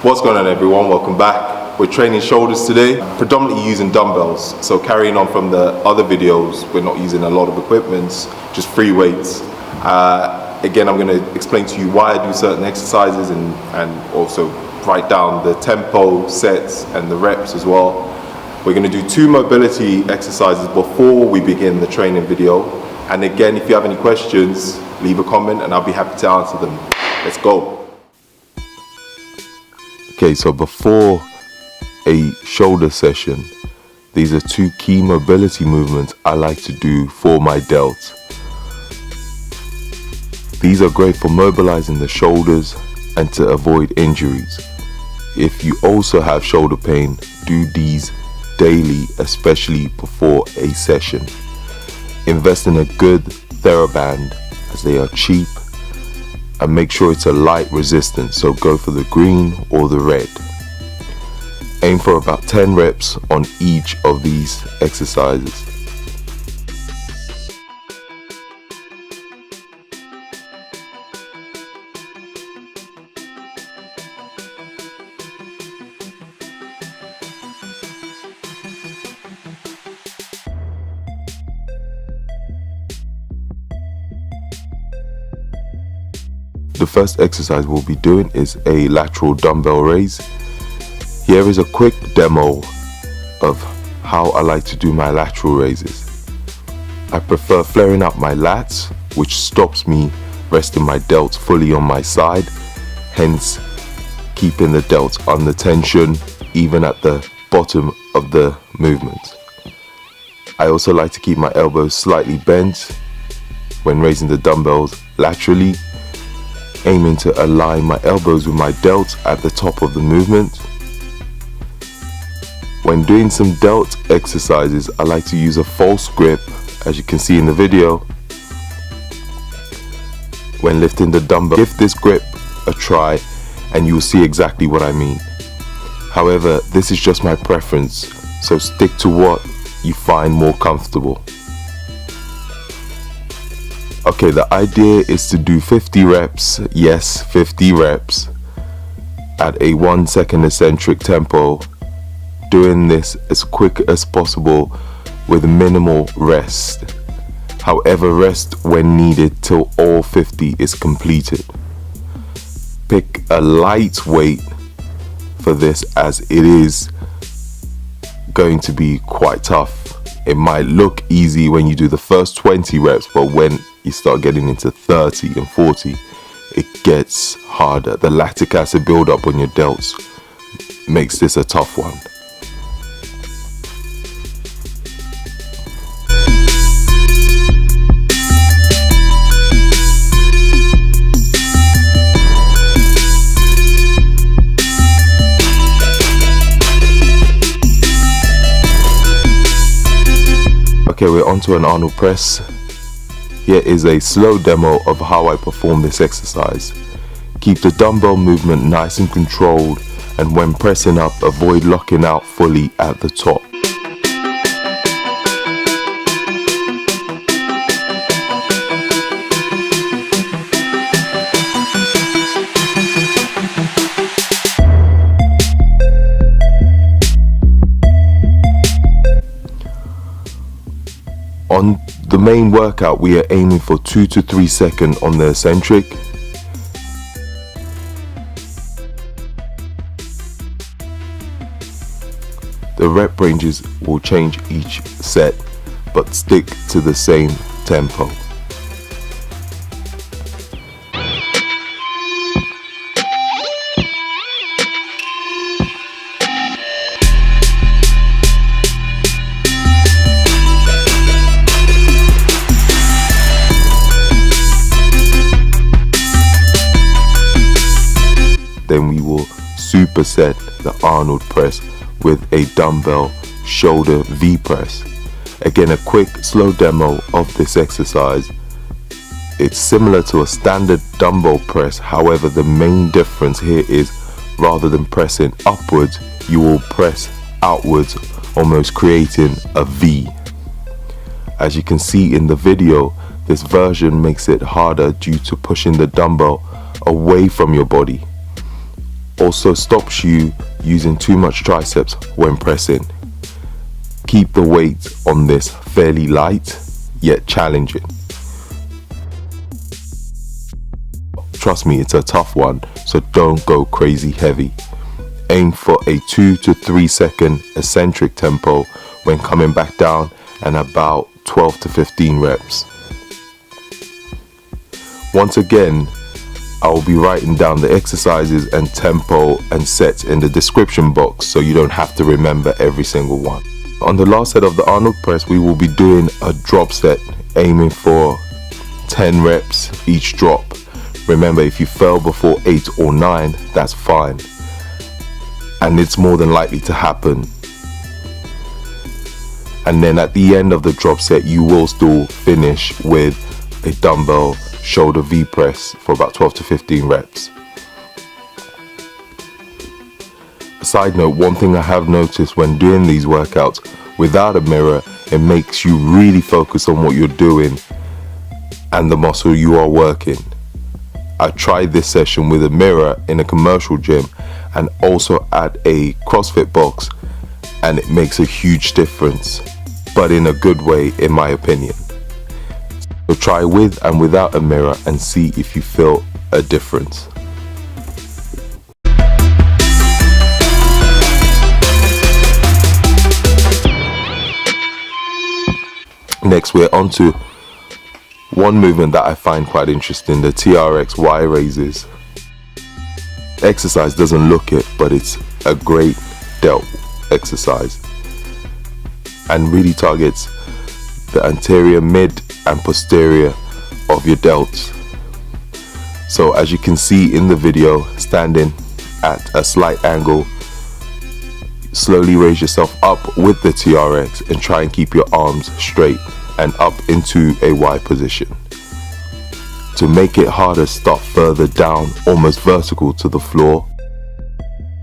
What's going on, everyone? Welcome back. We're training shoulders today, predominantly using dumbbells. So carrying on from the other videos, we're not using a lot of equipment, just free weights. Again, I'm going to explain to you why I do certain exercises and also write down the tempo, sets, and the reps as well. We're going to do 2 mobility exercises before we begin the training video. And again, if you have any questions, leave a comment and I'll be happy to answer them. Let's go. Okay, so before a shoulder session, these are 2 key mobility movements I like to do for my delts. These are great for mobilizing the shoulders and to avoid injuries. If you also have shoulder pain, do these daily, especially before a session. Invest in a good TheraBand as they are cheap, and make sure it's a light resistance, so go for the green or the red. Aim for about 10 reps on each of these exercises. The first exercise we'll be doing is a lateral dumbbell raise. Here is a quick demo of how I like to do my lateral raises. I prefer flaring up my lats, which stops me resting my delts fully on my side, hence keeping the delts under tension even at the bottom of the movement. I also like to keep my elbows slightly bent when raising the dumbbells laterally, aiming to align my elbows with my delts at the top of the movement. When doing some delt exercises, I like to use a false grip, as you can see in the video. When lifting the dumbbell, give this grip a try and you'll see exactly what I mean. However, this is just my preference, so stick to what you find more comfortable. Okay, the idea is to do 50 reps, yes, 50 reps, at a 1 second eccentric tempo, doing this as quick as possible with minimal rest. However, rest when needed till all 50 is completed. Pick a light weight for this, as it is going to be quite tough. It might look easy when you do the first 20 reps, but when you start getting into 30 and 40, it gets harder. The lactic acid buildup on your delts makes this a tough one. Okay, we're onto an Arnold press. Here is a slow demo of how I perform this exercise. Keep the dumbbell movement nice and controlled, and when pressing up, avoid locking out fully at the top. On the main workout, we are aiming for 2 to 3 seconds on the eccentric. The rep ranges will change each set, but stick to the same tempo. Then we will superset the Arnold press with a dumbbell shoulder V press. Again, a quick slow demo of this exercise. It's similar to a standard dumbbell press, however the main difference here is rather than pressing upwards, you will press outwards, almost creating a V. As you can see in the video, this version makes it harder due to pushing the dumbbell away from your body. also stops you using too much triceps when pressing. Keep the weight on this fairly light yet challenging. Trust me, it's a tough one, so don't go crazy heavy. Aim for a 2 to 3 second eccentric tempo when coming back down, and about 12 to 15 reps. Once again, I will be writing down the exercises and tempo and sets in the description box so you don't have to remember every single one. On the last set of the Arnold press, we will be doing a drop set, aiming for 10 reps each drop. Remember, if you fell before 8 or 9, that's fine, and it's more than likely to happen. And then at the end of the drop set, you will still finish with a dumbbell shoulder V press for about 12 to 15 reps. A side note, one thing I have noticed when doing these workouts without a mirror, it makes you really focus on what you're doing and the muscle you are working. I tried this session with a mirror in a commercial gym and also at a CrossFit box, and it makes a huge difference, but in a good way in my opinion. So try with and without a mirror and see if you feel a difference. Next, we're on to one movement that I find quite interesting, the TRX Y raises. Exercise doesn't look it, but it's a great delt exercise and really targets the anterior, mid and posterior of your delts. So as you can see in the video, standing at a slight angle, slowly raise yourself up with the TRX and try and keep your arms straight and up into a Y position. To make it harder, start further down, almost vertical to the floor.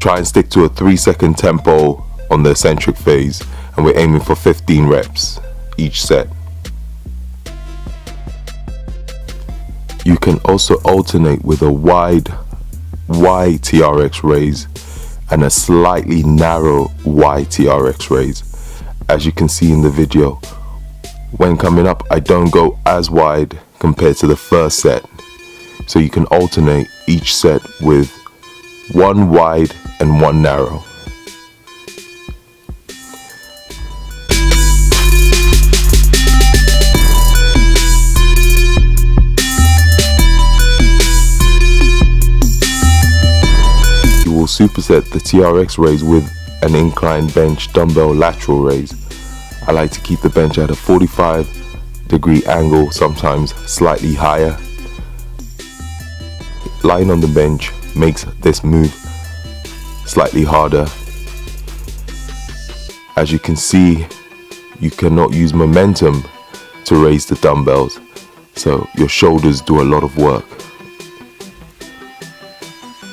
Try and stick to a 3-second tempo on the eccentric phase, and we're aiming for 15 reps each set. You can also alternate with a wide Y TRX raise and a slightly narrow Y TRX raise. As you can see in the video, when coming up, I don't go as wide compared to the first set, so you can alternate each set with one wide and one narrow. You will superset the TRX raise with an incline bench dumbbell lateral raise. I like to keep the bench at a 45-degree angle, sometimes slightly higher. Lying on the bench makes this move slightly harder. As you can see, you cannot use momentum to raise the dumbbells, so your shoulders do a lot of work.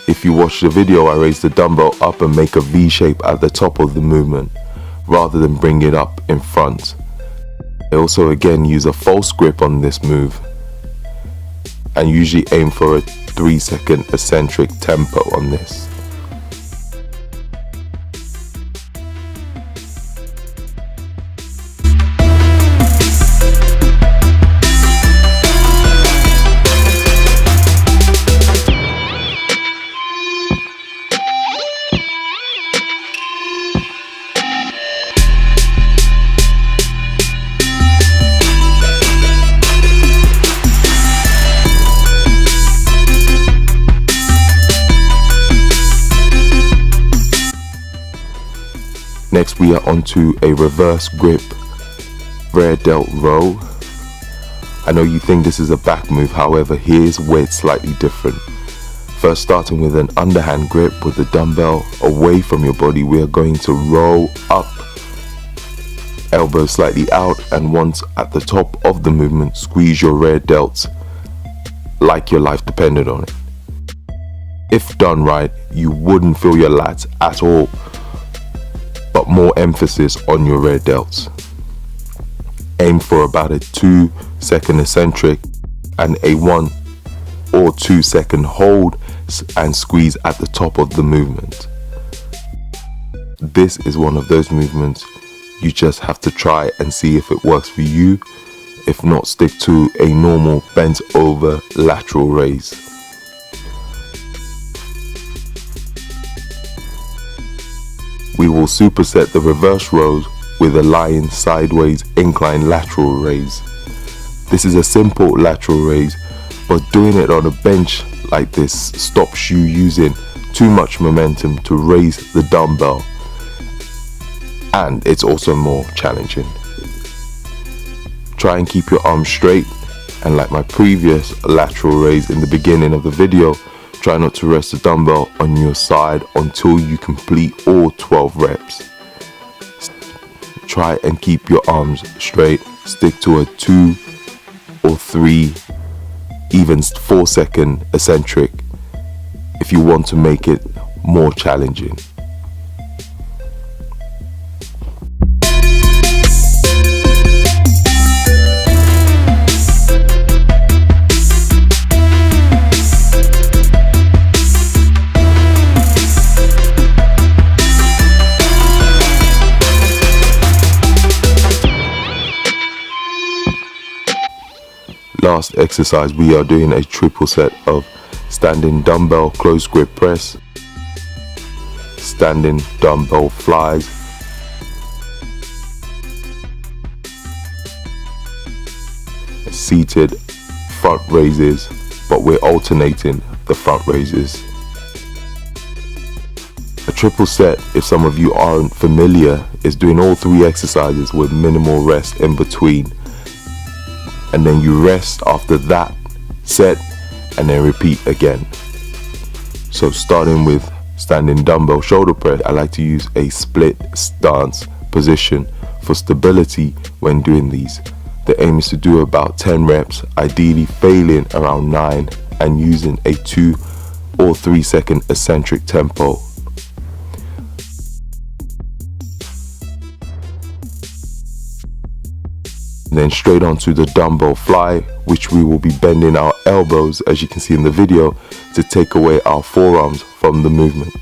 If you watch the video, I raise the dumbbell up and make a V shape at the top of the movement, rather than bring it up in front. I also again use a false grip on this move and usually aim for a 3-second eccentric tempo on this. Next, we are onto a reverse grip rear delt row. I know you think this is a back move, however, here's where it's slightly different. First, starting with an underhand grip with the dumbbell away from your body, we are going to roll up, elbows slightly out, and once at the top of the movement, squeeze your rear delts like your life depended on it. If done right, you wouldn't feel your lats at all, but more emphasis on your rear delts. Aim for about a 2-second eccentric and a 1 or 2 second hold and squeeze at the top of the movement. This is one of those movements you just have to try and see if it works for you. If not, stick to a normal bent over lateral raise. We will superset the reverse rows with a lying sideways incline lateral raise. This is a simple lateral raise, but doing it on a bench like this stops you using too much momentum to raise the dumbbell, and it's also more challenging. Try and keep your arms straight, and like my previous lateral raise in the beginning of the video, try not to rest the dumbbell on your side until you complete all 12 reps. Try and keep your arms straight. Stick to a 2 or 3, even 4-second eccentric if you want to make it more challenging. Last exercise, we are doing a triple set of standing dumbbell close grip press, standing dumbbell flies, seated front raises, but we're alternating the front raises. A triple set, if some of you aren't familiar, is doing all 3 exercises with minimal rest in between. And then you rest after that set and then repeat again. So starting with standing dumbbell shoulder press, I like to use a split stance position for stability when doing these. The aim is to do about 10 reps, ideally failing around 9 and using a 2 or 3 second eccentric tempo. Then straight onto the dumbbell fly, which we will be bending our elbows, as you can see in the video, to take away our forearms from the movement,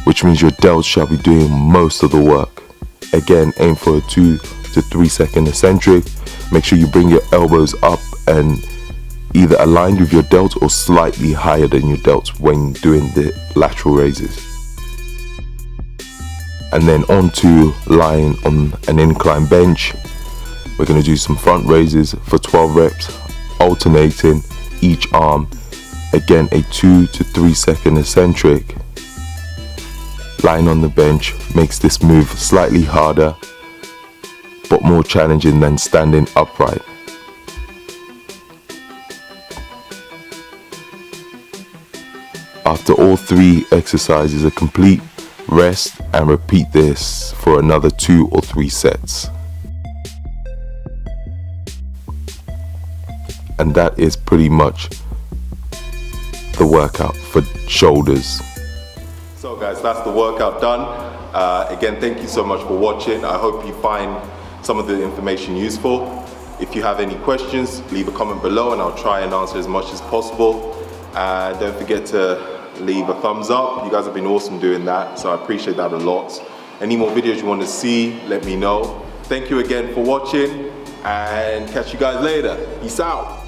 which means your delts shall be doing most of the work. Again, aim for a 2 to 3 second eccentric. Make sure you bring your elbows up and either aligned with your delts or slightly higher than your delts when doing the lateral raises. And then onto lying on an incline bench. We're going to do some front raises for 12 reps, alternating each arm. Again, a 2 to 3 second eccentric. Lying on the bench makes this move slightly harder, but more challenging than standing upright. After all 3 exercises are complete, rest and repeat this for another 2 or 3 sets. And that is pretty much the workout for shoulders. So guys, that's the workout done. Again, thank you so much for watching. I hope you find some of the information useful. If you have any questions, leave a comment below and I'll try and answer as much as possible. Don't forget to leave a thumbs up. You guys have been awesome doing that, so I appreciate that a lot. Any more videos you want to see, let me know. Thank you again for watching and catch you guys later. Peace out.